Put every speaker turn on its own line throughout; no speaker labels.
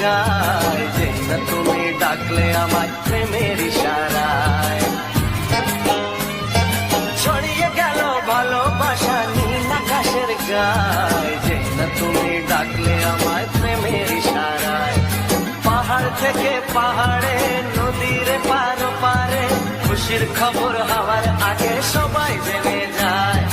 গায়, যে না তুমি ডাকলে আমার প্রেমের ইশারায়। ছড়িয়ে গেল ভালোবাসা নীল আকাশের গায়, যে না তুমি ডাকলে আমার প্রেমের ইশারায়। পাহাড় থেকে পাহাড়ে নদীর পার পারে খুশির খবর হওয়ার আগে সবাই জেনে যায়।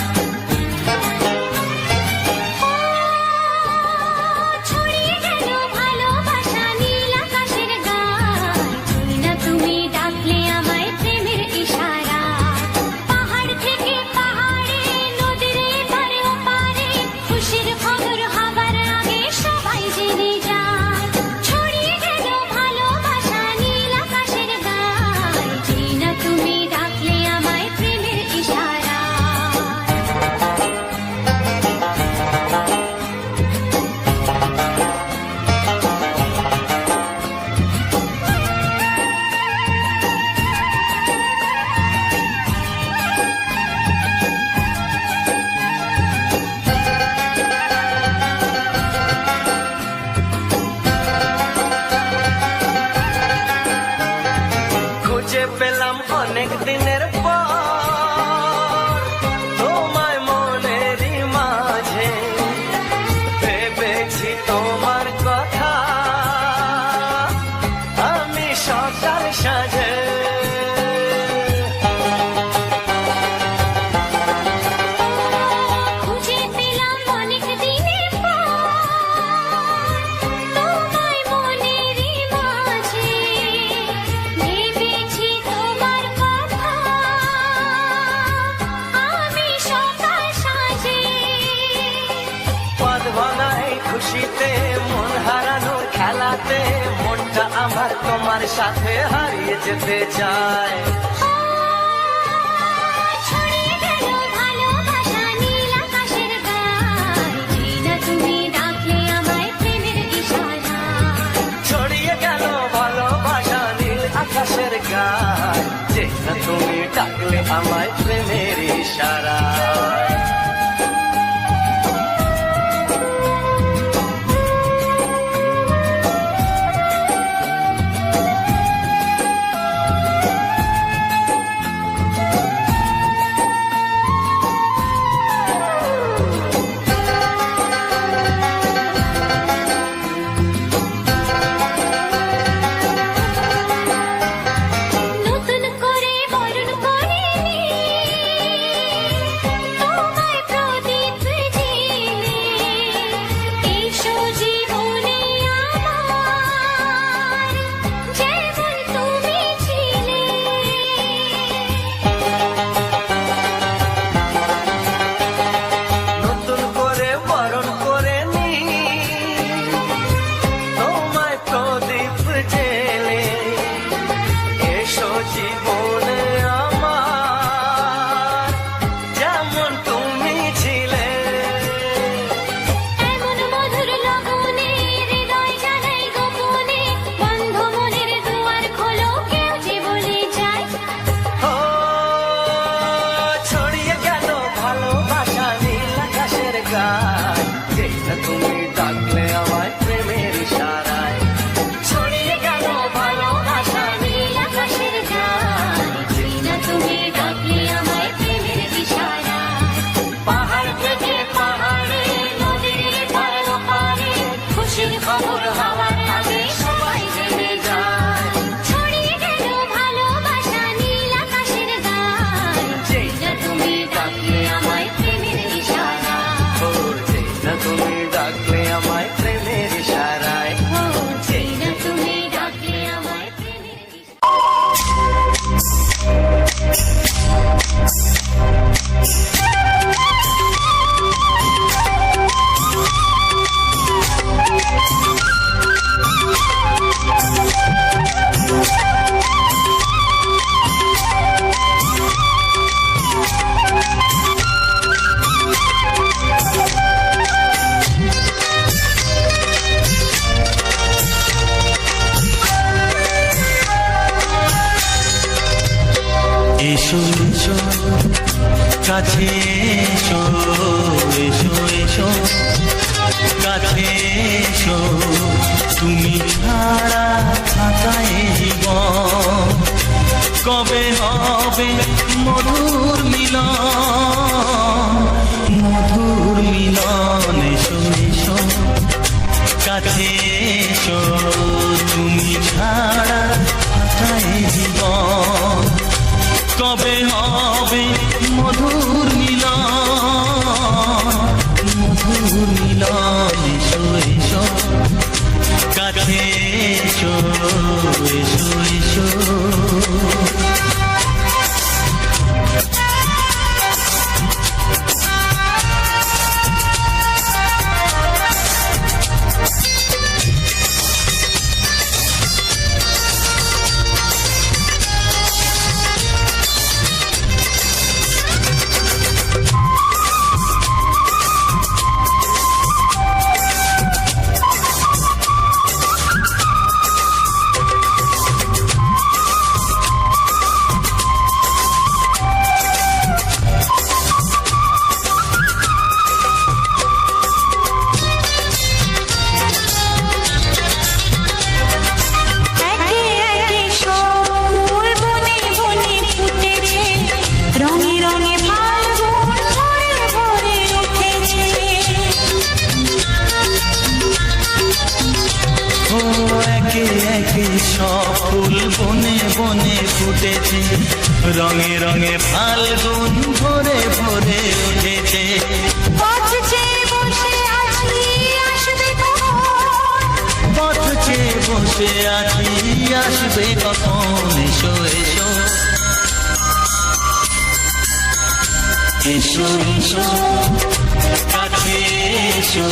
খুঁজে পেলাম অনেক দিনের পর তোমায় মনেরই মাঝে, ভেবেছি তোমার কথা আমি সকাল সাজে। খুশিতে মন হারানোর খেলাতে মনটা আমার তোমার সাথে হারিয়ে যেতে চায়।
ছড়িয়ে গেল ভালোবাসা নীল আকাশের গায়, যে না তুমি ডাকলে আমায় প্রেমের ইশারায়।
ছড়িয়ে গেল ভালোবাসা নীল আকাশের গায়, যে না তুমি ডাকলে আমায় প্রেমের ইশারায়।
এসো এসো কাছে এসো, এসো এসো কাছে এসো, তুমি এসো তুমি ছাড়া ফাঁকায় জীবন কবে হবে মধুর মিলন এসো এসো কাছে এসো এসো এসো
একে একে সব ফুল বনে বনে ফুটেছে, রঙে রঙে ফাল্গুন ভরে ভরে উঠেছে।
ও একে একে সব ফুল বনে বনে ফুটেছে রঙে রঙে ফাল্গুন ভরে ভরে উঠেছে
পথ চেয়ে বসে আছি আসবে কখন,
পথ চেয়ে বসে আছি আসবে কখন এসো এসো এসো এসো কাছে এসো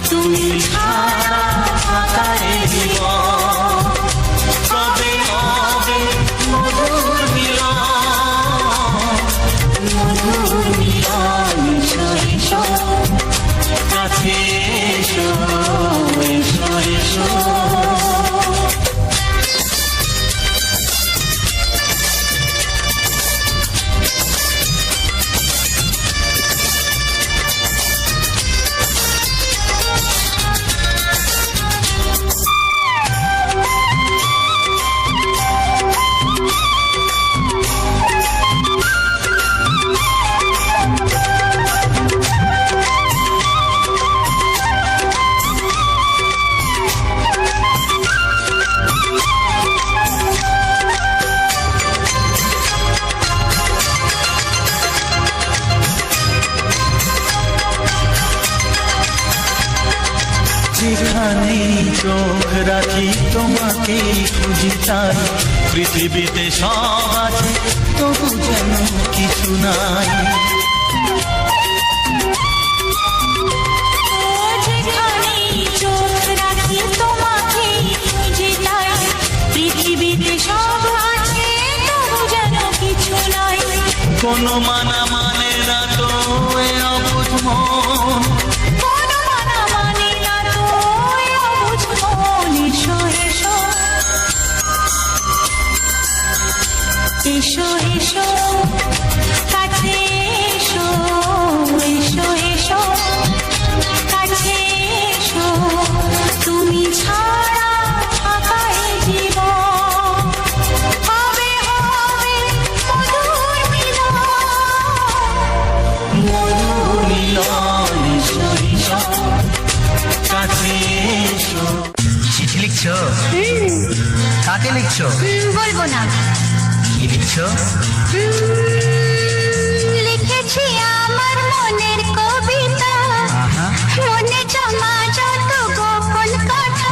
তুমি ছাড়া ফাঁকায় জীবন কবে হবে মধুর মিলন এসো এসো কাছে এসো এসো এসো যেখানে চোখ রাখি তোমাকে খুঁজি তাই পৃথিবীতে সব আছে তবু যেন কিছু নাই
যেখানে চোখ রাখি তোমাকে খুঁজে তাই পৃথিবীতে সব আছে তবু যেন কিছু নাই।
কোনো মানা মানে না তো এ অবুঝ মন
কোনো মানা মানে না তো এ অবুঝ মন। এসো এসো এসো কাছে এসো এসো এসো কাছে এসো তুমি ছাড়া ফাঁকায় জীবন হবে হবে মধুর মিলন
এসো এসো কাছে এসো
চিঠি লিখছো? কাকে লিখছো?
বলবো না।
কি লিখছো?
লিখেছি আমার মনের কবিতা,
আহা,
মনে জমা যত গোপন কথা।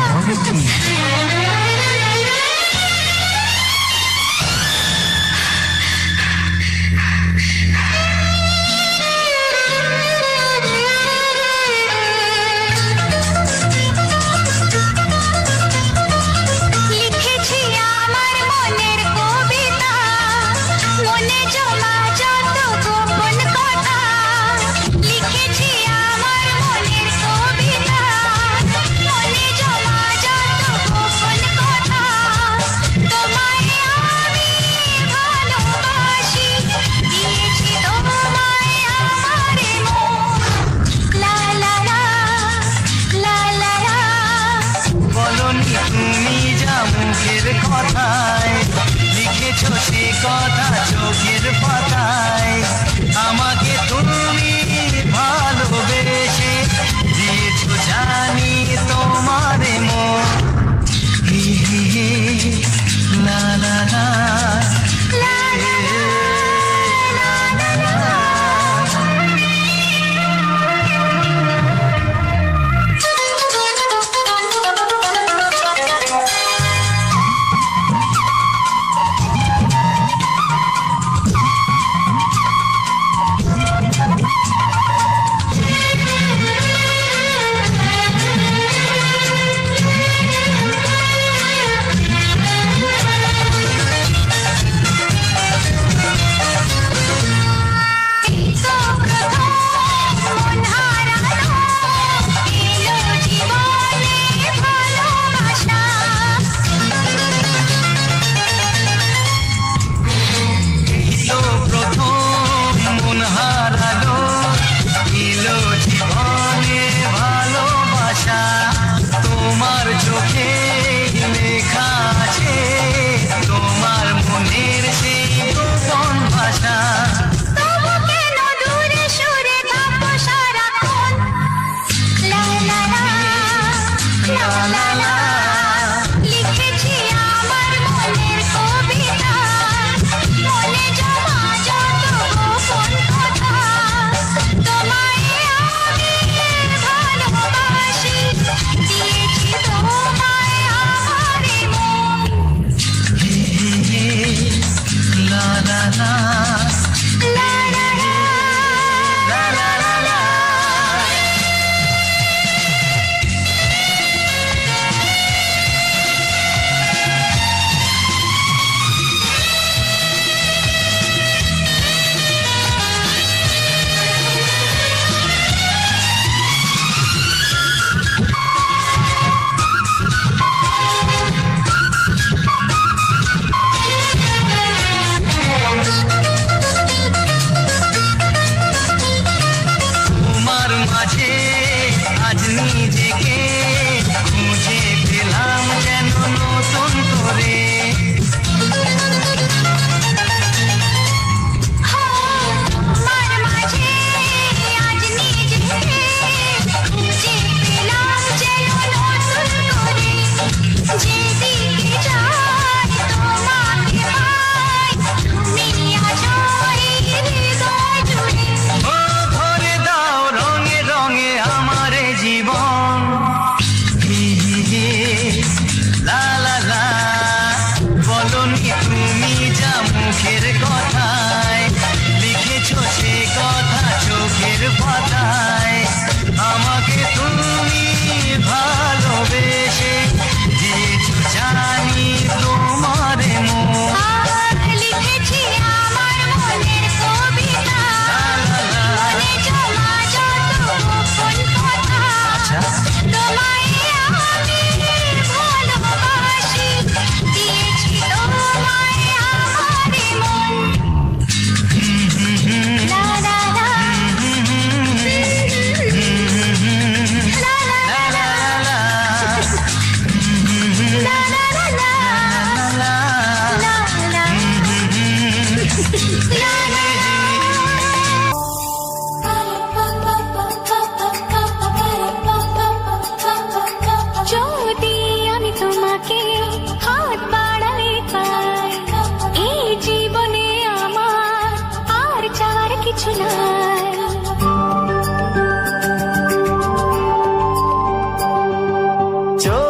লিখেছি আমার মনের কবিতা, মনে জমা যত গোপন কথা। লিখেছি আমার মনের কবিতা, মনে জমা যত গোপন কথা। তোমায় আমি ভালোবাসি, দিয়েছি তোমায় আমার মন। লা লা লা, লা লা লা।
বলনি তুমি যা মুখের কথায়, লিখেছো সে কথা চোখের পাতায়। আমাকে তুমি ভালোবেসে দিয়েছো জানি তোমারে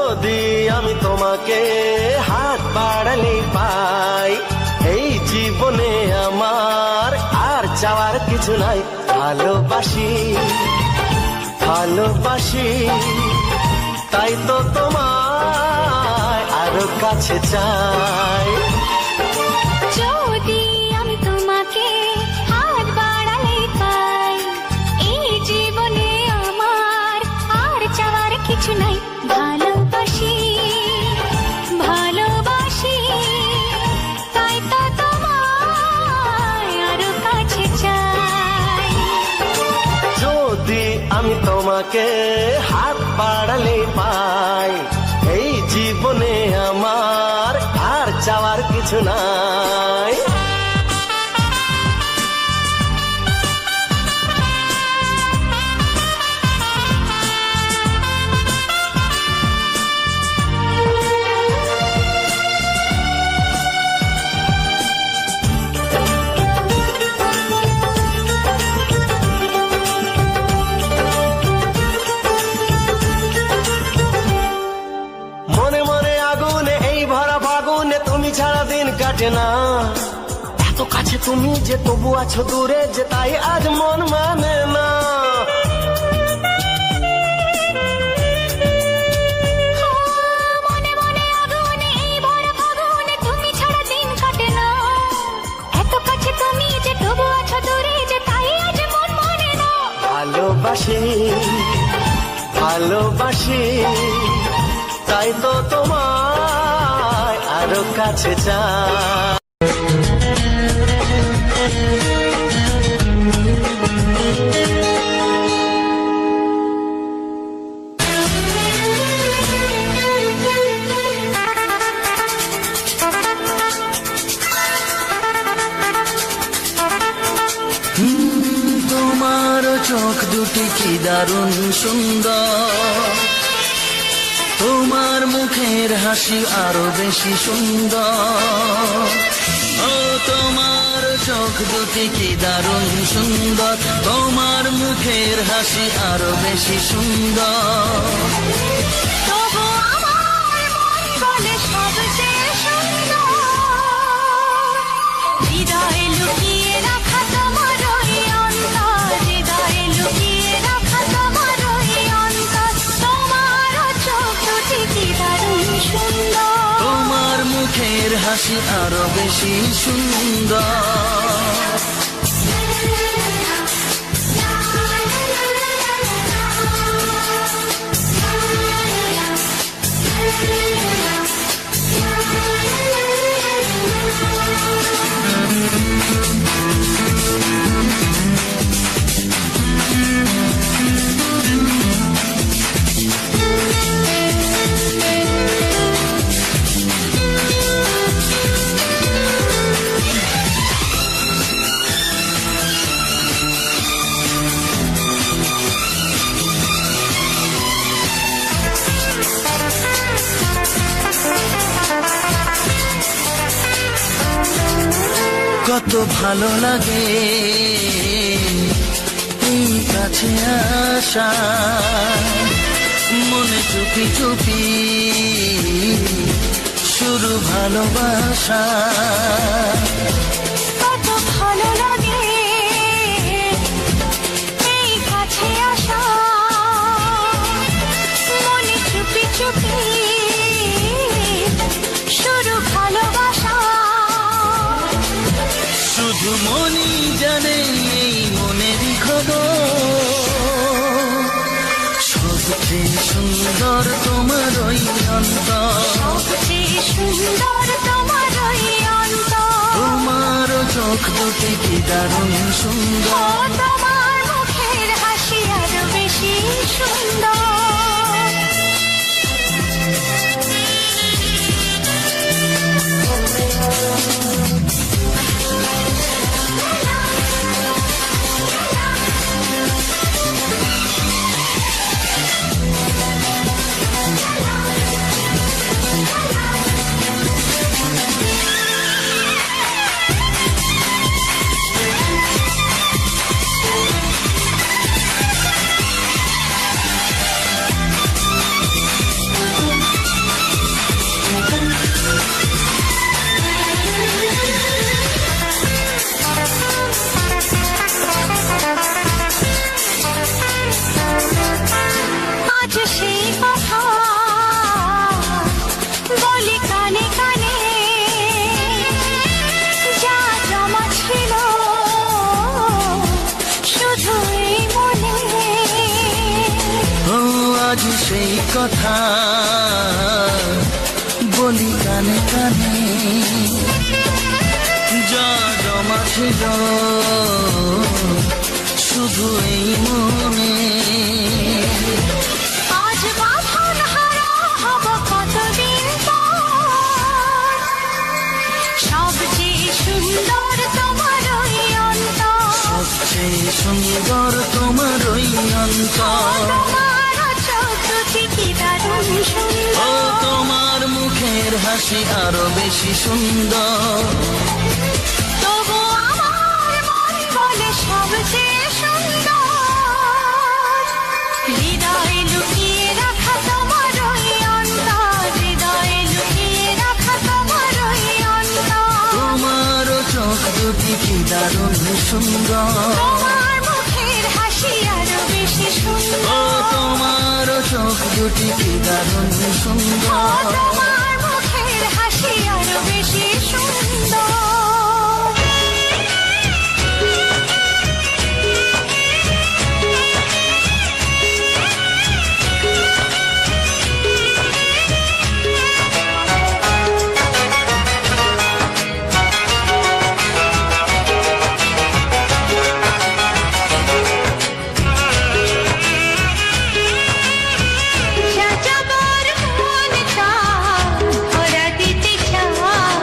যদি আমি তোমাকে হাত বাড়ালে পাই, এই জীবনে আমার আর চাওয়ার কিছু নাই। ভালোবাসি ভালোবাসি, তাই তো তোমায় আরো কাছে চাই।
যদি আমি তোমাকে হাত বাড়ালে পাই, এই জীবনে আমার আর চাওয়ার কিছু নাই। ভালোবাসি ভালোবাসি, তাই তো তোমায় আরো কাছে চাই।
যদি আমি তোমাকে হাত বাড়ালে পাই, এই জীবনে আমার আর চাওয়ার কিছু নাই। মনে মনে আগুনে এই ভরা ফাগুনে তুমি ছাড়া দিন কাটে না। এত কাছে তুমি যে তবু আছো দূরে, যে তাই আজ মন মানে না।
মনে মনে আগুনে এই ভরা ফাগুনে তুমি ছাড়া দিন কাটে না। এত কাছে তুমি যে তবু আছো দূরে, যে তাই আজ মন মানে না।
ভালোবাসি ভালোবাসি, তাই তো তোমায় আরো কাছে চাই।
তোমার চোখ দুটি কি দারুণ সুন্দর, তোমার মুখের হাসি আরো বেশি সুন্দর। ও তোমার চোখ দুটি কি দারুণ সুন্দর, তোমার মুখের হাসি আরো বেশি সুন্দর।
তবু আমার মন বলে সবচেয়ে সুন্দর, হৃদয়ে লুকিয়ে রাখা তোমার ওই অন্তর, হৃদয়ে লুকিয়ে রাখা তোমার ওই অন্তর। তোমার চোখ দুটি কি দারুণ সুন্দর,
তোমার মুখের হাসি আরো বেশি সুন্দর। কত ভালো লাগে এই কাছে আসা, মনে চুপি চুপি শুরু ভালোবাসা।
কত ভালো লাগে এই কাছে আসা, মনে চুপি চুপি শুরু ভালোবাসা।
শুধু মনই জানে এই মনেরই খবর, সবচেয়ে সুন্দর তোমার ওই অন্তর,
সবচেয়ে সুন্দর তোমার ওই অন্তর।
তোমার চোখ দুটি কি দারুণ
ও
সুন্দর।
তোমার মুখের হাসি আরো বেশি সুন্দর।
সেই কথা বলি কানে কানে, যা জমা ছিল শুধু এই মনে।
আজ বাঁধন হারা হব কতদিন পর, সবচেয়ে সুন্দর তোমার ওই অন্তর,
সবচেয়ে সুন্দর তোমার ওই অন্তর।
তোমার চোখ দুটি কি দারুণ
ও
সুন্দর,
তোমার মুখের হাসি আরো বেশি সুন্দর।
তবু আমার মন বলে সবচেয়ে সুন্দর, হৃদয়ে লুকিয়ে রাখা তোমার ওই অন্তর, হৃদয়ে লুকিয়ে রাখা তোমার ওই অন্তর,
তোমার চোখ দুটি কি দারুণ সুন্দর।
তোমার মুখের হাসি আরো বেশি
ও
সুন্দর,
তোমার চোখ দুটি কি দারুণ
ও
সুন্দর।
তোমার মুখের হাসি আরো বেশি সুন্দর। যাযাবর মন তার ধরা দিতে চায়,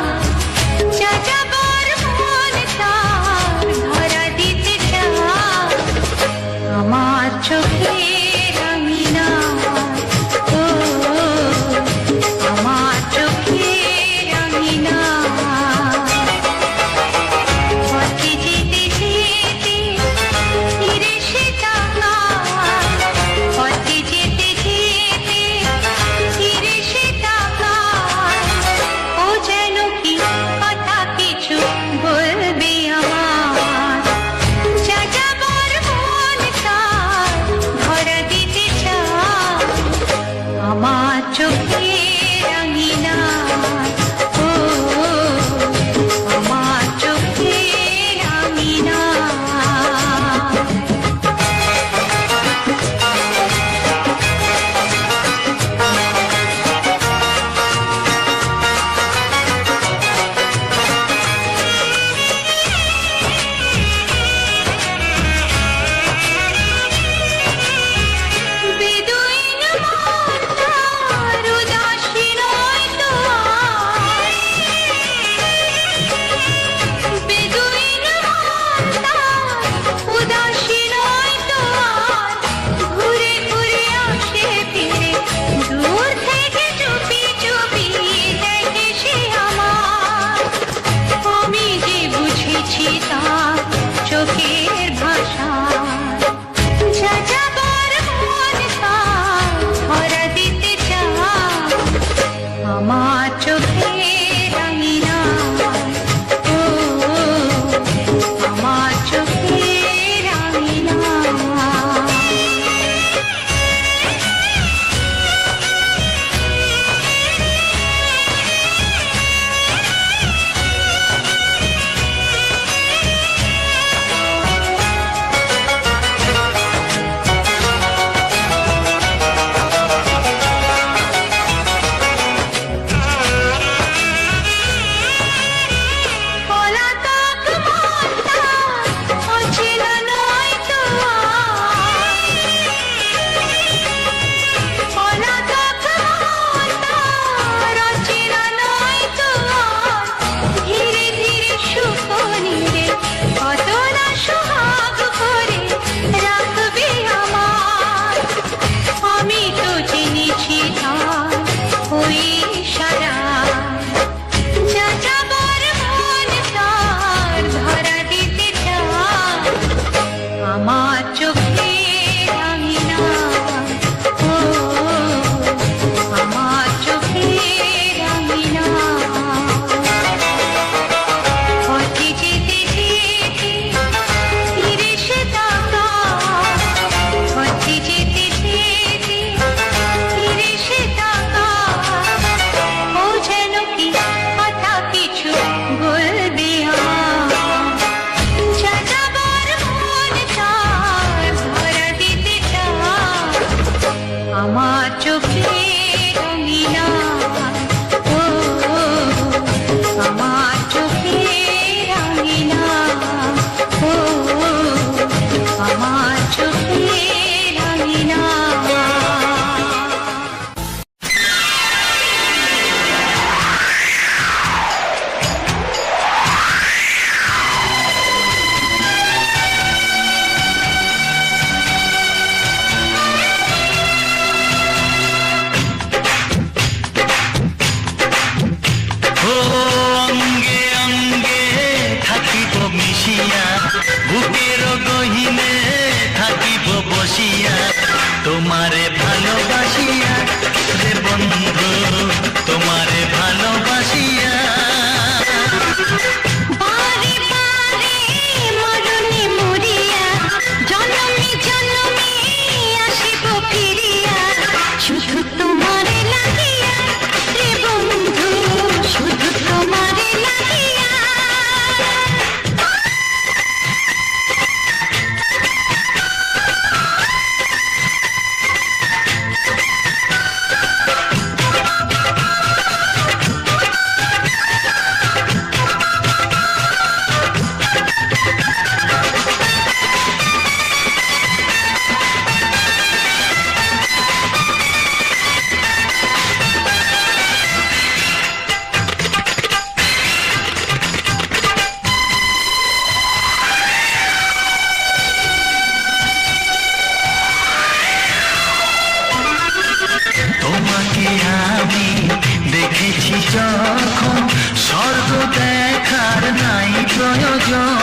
যাযাবর মন তার ধরা দিতে চায়, আমার চোখের আঙিনা, ও আমার চোখের আঙিনা, পথে যেতে যেতে ফিরে সে তাকায়, পথে যেতে যেতে ফিরে সে তাকায়, ও যেন কি কথা কিছু বলবে আমার, যাযাবর মন তার ধরা দিতে চায়, আমার চোখের আঙিনা, ও আমার চোখের আঙিনা। বেদুইন মন তার উদাসী নয় তো আর, বেদুইন মন তার উদাসী নয় তো আর, ঘুরে ঘুরে আসে ফিরে দূর থেকে চুপি চুপি দেখে সে আমার, আমি যে বুঝেছি তার চোখের ভাষা, যাযাবর মন তার ধরা দিতে চায়, আমার চোখের আঙিনা, ও আমার চোখের আঙিনা।
যখন স্বর্গ দেখার নাই প্রয়োজন।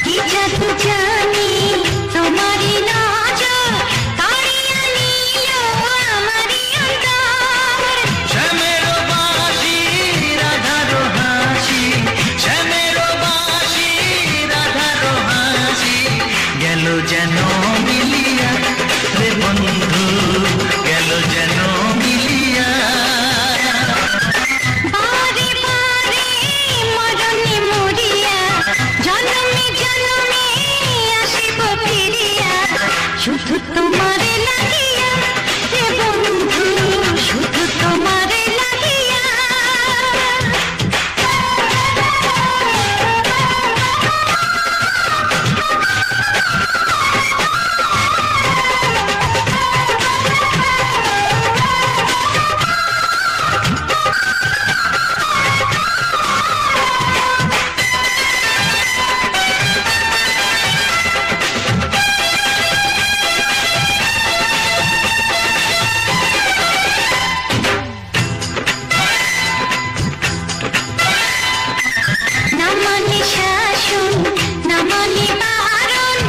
কি জাদু জানি তোমারই নজর কাড়িয়া নিল আমারই অন্তর।
শ্যামের বাঁশি রাধার হাসি, শ্যামের বাঁশি রাধার হাসি, গেল যেন মিলিয়া রে বন্ধু, গেল যেন মিলিয়া।
বারে বারে মরণে মরিয়া জন্মে জন্মে আসিব ফিরিয়া, শুধু তোমারে লাগিয়া হে বন্ধু, শুধু তোমারে লাগিয়া। না মানে শাসন, না মানে বারণ,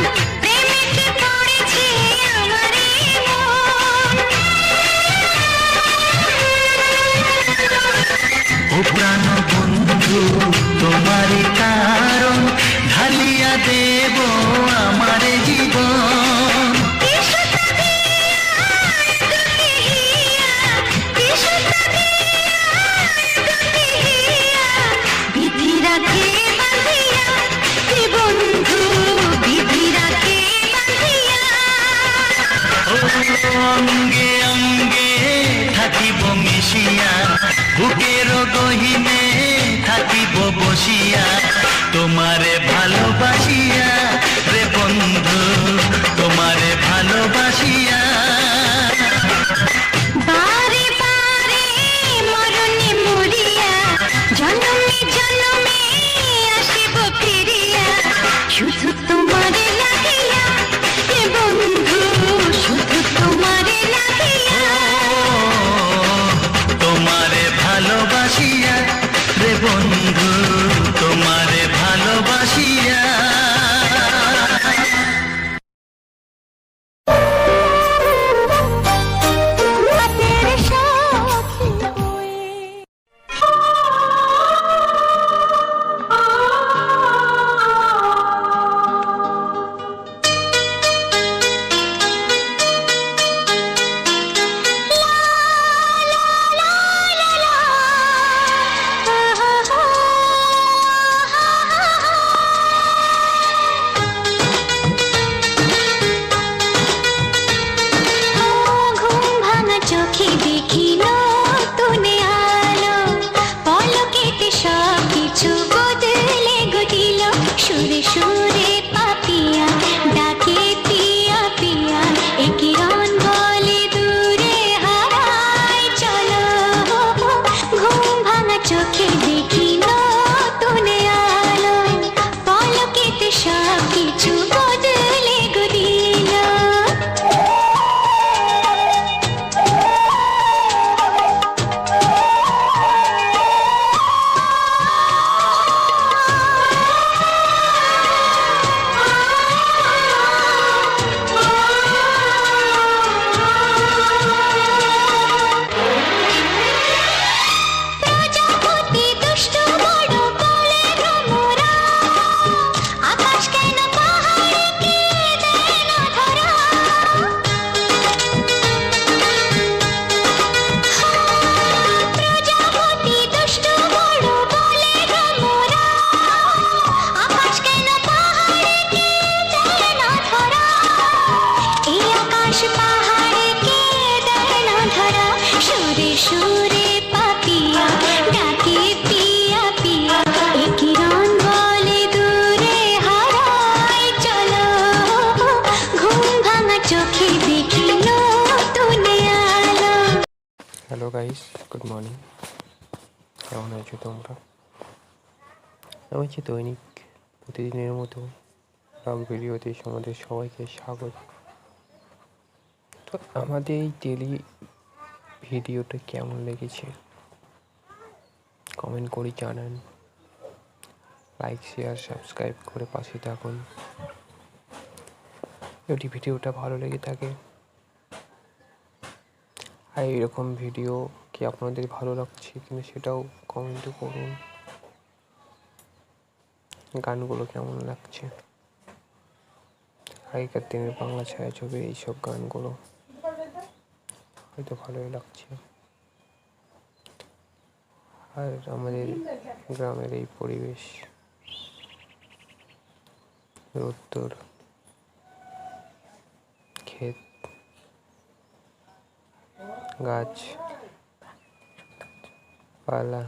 প্রেমেতে পড়েছে আমারে মন।
ও প্রাণ বন্ধু তোমারই কারণ, ঢালিয়া দেব আমার জীবন।
বিশুদ্ধ দিয়া গতি হিয়া, বিশুদ্ধ দিয়া গতি হিয়া, বিধি রাখে বাঁধিয়া হে বন্ধু, বিধি রাখে বাঁধিয়া।
ও অঙ্গে অঙ্গে থাকিব মিশিয়া, বুকের গহিনে থাকিব বসিয়া, তোমারে ভালোবাসিয়া রে বন্ধু, তোমারে ভালোবাসিয়া।
বারে বারে মরণে মরিয়া জন্মে জন্মে আসিব ফিরিয়া, শুধু তোমারে লাগিয়া হে বন্ধু, শুধু তোমারে লাগিয়া।
তোমারে ভালোবাসিয়া রে বন্ধু, তোমারে ভালোবাসিয়া।
হাতের সাথী হয়ে ঘুম ভাঙা চোখে দেখি নতুন আলো, পলকেতে সব কিছু বদলে গদিল। সুরে সুরে পাপিয়া ডাকে পিয়া পিয়া, এ কিরণ বলে দূরে হারায় চলো। ঘুম ভাঙা চোখে দেখি নতুন আলো, পলকেতে সব কিছু বদলে গদিল। প্রজাপতি দুষ্ট বড় বলে ভ্রমরা, আকাশ কেন পাহাড়কে দেয় না ধরা। প্রজাপতি দুষ্ট বড় বলে ভ্রমরা, আকাশ কেন পাহাড়কে দেয় না ধরা। এই আকাশ পাহাড়কে দেয় না ধরা, সুরে সুরে পাপিয়া ডাকে পিয়া পিয়া, এ কিরণ বলে দূরে হারায় চলো। ঘুম ভাঙা চোখে দেখি নতুন আলো।
Hello guys, good morning. কেমন আছো তোমরা? আমি হচ্ছে দৈনিক প্রতিদিনের মতো ব্লগ ভিডিওতে তোমাদের সবাইকে স্বাগত। তো তো আমাদের এই ডেলি ভিডিওটা কেমন লেগেছে কমেন্ট করে জানান, লাইক শেয়ার সাবস্ক্রাইব করে পাশে থাকুন। যদি ভিডিওটা ভালো লেগে থাকে আর এইরকম ভিডিও কি আপনাদের ভালো লাগছে কিনা সেটাও কমেন্টে করুন। গানগুলো কেমন লাগছে, আগেকার দিনের বাংলা ছায়াছবি এইসব গানগুলো হয়তো ভালোই লাগছে। আর আমাদের গ্রামের এই পরিবেশ, রোদ্দুর, ক্ষেত, গাছ পালা,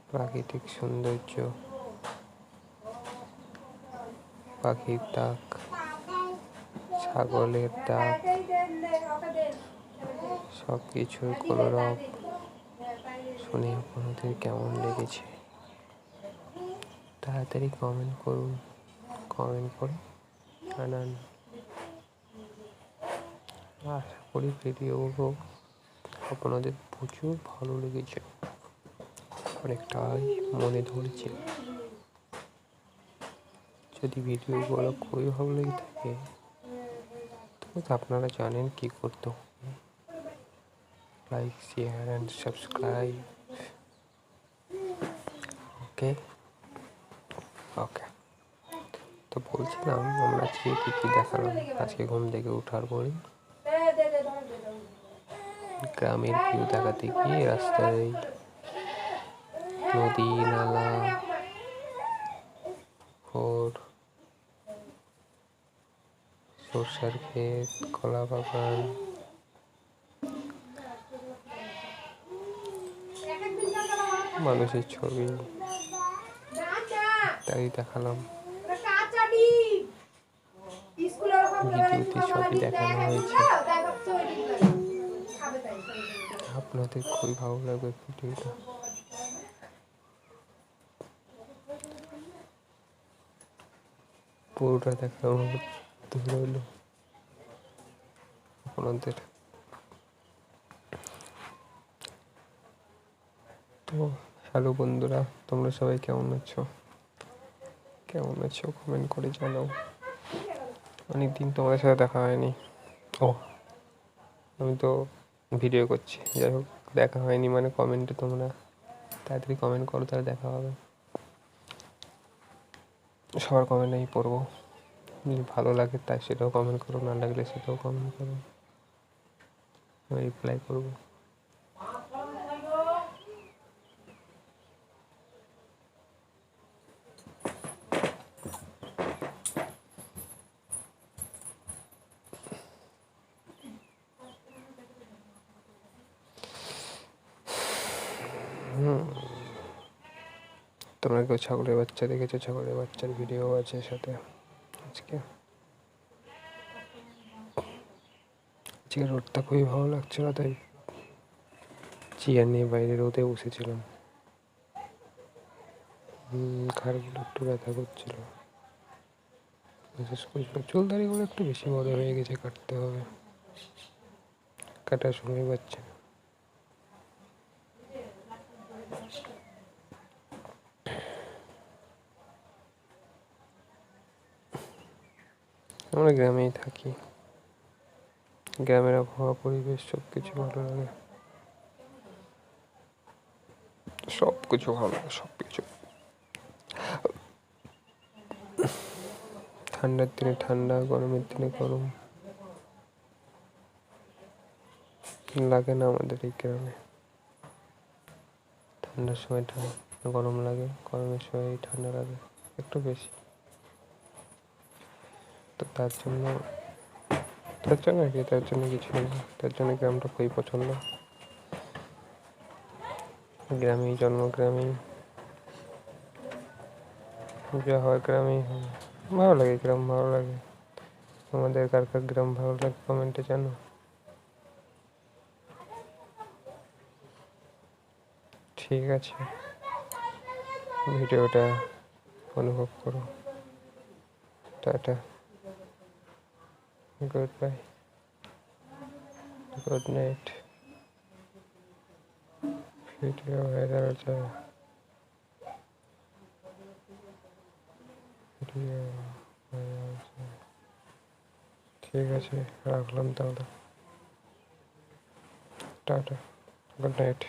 প্রাকৃতিক সৌন্দর্য, পাখির ডাক, ছাগলের ডাক, সব কিছুর কলরব শুনে আপনাদের কেমন লেগেছে তাড়াতাড়ি কমেন্ট করুন, কমেন্ট করে জানান। আশা করি ভিডিওগুলো আপনাদের প্রচুর ভালো লেগেছে, অনেকটাই মনে ধরেছে। যদি ভিডিওগুলো খুবই ভালো লেগে থাকে তবে তো আপনারা জানেন কি করতে হবে, লাইক শেয়ার অ্যান্ড সাবস্ক্রাইব। ওকে ওকে তো বলছিলাম আমরা আজকে কী কী দেখালাম। আজকে ঘুম থেকে ওঠার পরে গ্রামের ভিউ দেখাতে গিয়ে রাস্তায় নদী, নালা, ঘর, সরষের ক্ষেত, কলা বাগান, মানুষের ছবি ইত্যাদি দেখালাম। ভিডিওতে সবই দেখানো হয়েছে, আপনাদের খুবই ভালো লাগবে ভিডিওটা। পুরোটা দেখার অনুরোধ রইল আপনাদের। তো হ্যালো বন্ধুরা, তোমরা সবাই কেমন আছো কমেন্ট করে জানাও। অনেকদিন তোমাদের সাথে দেখা হয়নি। ও আমি তো ভিডিও করছি, যাই হোক দেখা হয়নি মানে কমেন্টে তোমরা তাড়াতাড়ি কমেন্ট করো, তাহলে দেখা হবে। সবার কমেন্ট আমি পড়বো, যদি ভালো লাগে তাই সেটাও কমেন্ট করো, না লাগলে সেটাও কমেন্ট করো, আমি রিপ্লাই করবো। তোমরা কেউ ছাগলের বাচ্চা দেখেছো? ছাগলের বাচ্চার ভিডিও আছে সাথে। আজকে রোদটা খুবই ভালো লাগছিল, তাই চেয়ার নিয়ে বাইরে রোদে বসেছিলাম। ঘাড়গুলো একটু ব্যথা করছিল, বিশেষ করে চুলদারিগুলো একটু বেশি বড় হয়ে গেছে, কাটতে হবে, কাটার সময় পাচ্ছে না। আমরা গ্রামেই থাকি, গ্রামের আবহাওয়া, পরিবেশ সব কিছু ভালো লাগে, সব কিছু ভালো লাগে, সব কিছু। ঠান্ডার দিনে ঠান্ডা, গরমের দিনে গরম লাগে না আমাদের এই গ্রামে। ঠান্ডার সময় গরম লাগে, গরমের সময় ঠান্ডা লাগে একটু বেশি। তো তার জন্য কিছু নেই, তার জন্য গ্রামটা খুবই পছন্দ। গ্রামেই জন্ম, গ্রামেই যা হয় গ্রামেই হয়, ভালো লাগে, গ্রাম ভালো লাগে। আমাদের কার কার গ্রাম ভালো লাগে কমেন্টে জানো। ঠিক আছে, ভিডিওটা অনুভব করো। Tata. Good bye, good night. Video হয়ে যাচ্ছে, ভিডিও হয়ে যাচ্ছে। ঠিক আছে, রাখলাম তাহলে। Tata, good night.